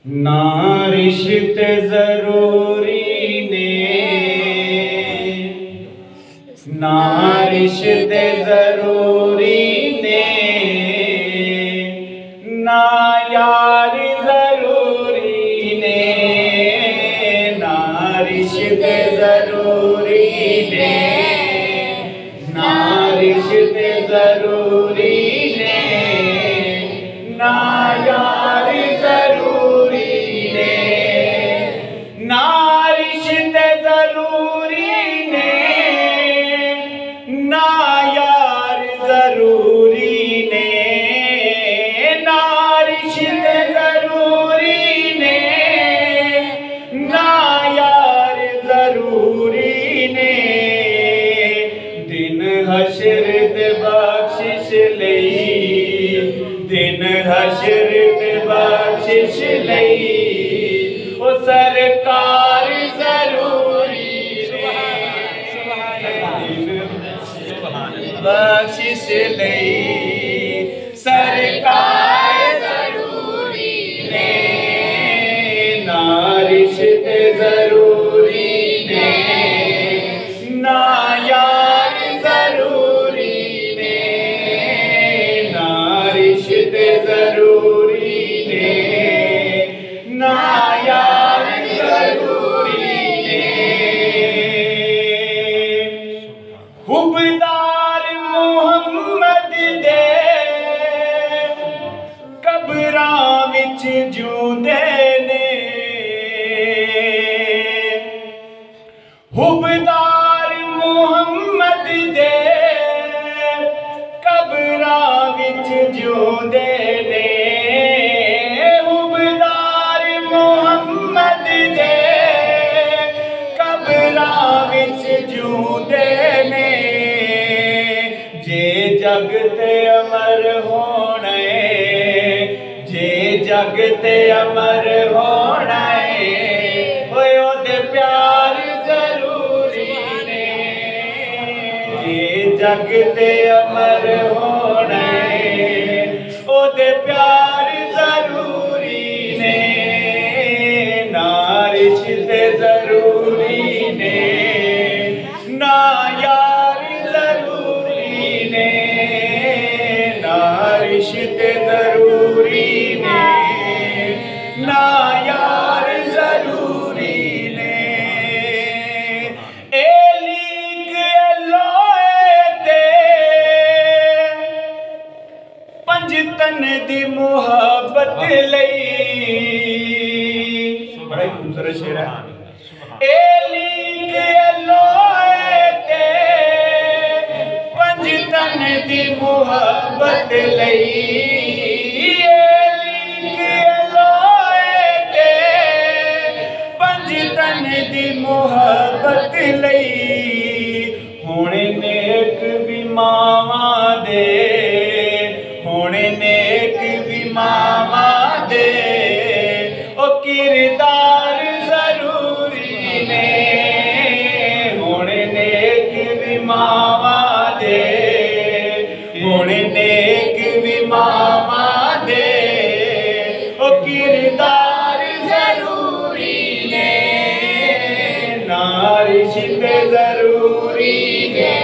ना रिश्ते जरूरी ने, ना रिश्ते जरूरी ने, ना यार जरूरी ने, ना रिश्ते जरूरी ने, ना रिश्ते जरूरी ने, ना यार जरूरी ने, ना रिश्ते जरूरी ने, ना यार जरूरी ने, ना रिश्ते जरूरी ने, ना यार जरूरी ने। दिन हशर दे बख्शिश लई, दिन हशर दे बख्शिश लई, ओ सरकार जरूरी बख्शिश लई, सरकार जरूरी ने, ना रिश्ते जरूरी ने, ना यार जरूरी ने, ना रिश्ते जरूरी ने, ना यार जरूरी ने। हुबदार मुहम्मद दे कबरां विच जूंदे ने, हुबदार मुहम्मद दे कबरां विच जूंदे ने, हुबदार मुहम्मद दे कबरां विच जूंदे ने। जे जग ते अमर होना है, जे जग ते अमर होना है, ओए ओदे प्यार जरूरी ने, जे जग ते अमर होना है, ओदे प्यार जरूरी ने, ना रिश्ते जरूरी ने, ना यार जरूरी ने, ना रिश्ते जरूरी ने, ना यार जरूरी ने। ए लीक लोए ते पंजतन दी मुहब्बत लई, बड़ा ही खूबसूरत शेर है। ए लीक लोए ते पंजतन दी मुहब्बत लई, ए लीक लोए ते पंजतन दी मुहब्बत लई। हुण नेक भी मावां दे, हुण नेक भी मावां दे, ओ किरदार जरूरी ने, हुण नेक भी मावां दे, हुण नेक भी मावां दे, ओ किरदार जरूरी ने, ना रिश्ते जरूरी ने,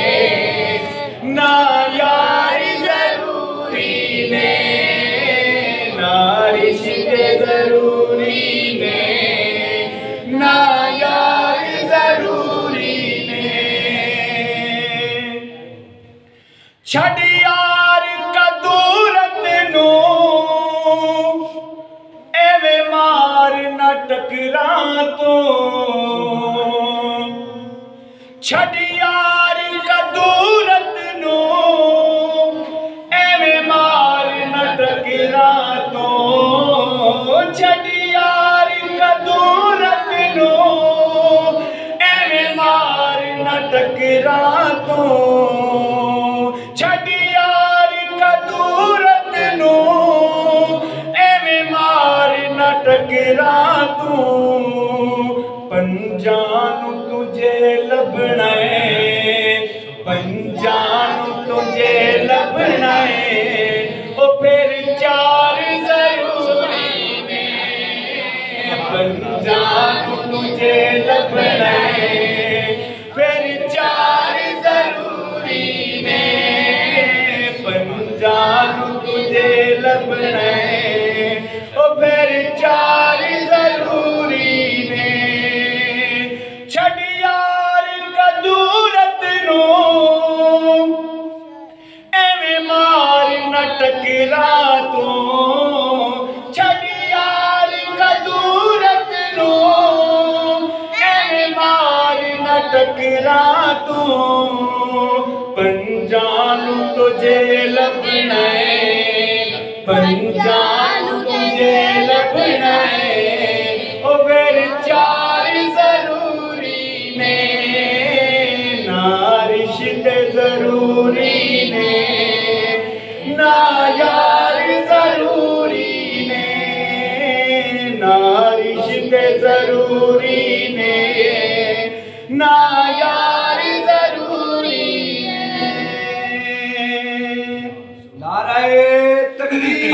ना यार जरूरी ने, ना रिश्ते जरूरी ने, ना यार जरूरी ने। छड़ यार कदूरत नू एवें मार ना टकरां तो, छड़ यार कदूरत नू एवें मार ना टकरां तो, छड़ यार कदूरत नू एवें मार ना टकरां तो, छड़ यार कदूरत नू एवें मार ना टकरां तू। पंजां नू तुझे लभना है, पंजां नू तुझे लभना है, पंजानू तुझे लभना ओ फिर चार जरूरी ने छड़ यार कदूरत नू एवें मार न टकरा तू छड़ यार कदूरत नू एवें मार न टकरा तू पंजानू तुझे लभना पंजानू तुझे लभना ओ फिर चार जरूरी ने ना रिश्ते जरूरी ने ना यार जरूरी ने ना रिश्ते जरूरी ने ना यार जरूरी ने। नाराए तकबीर।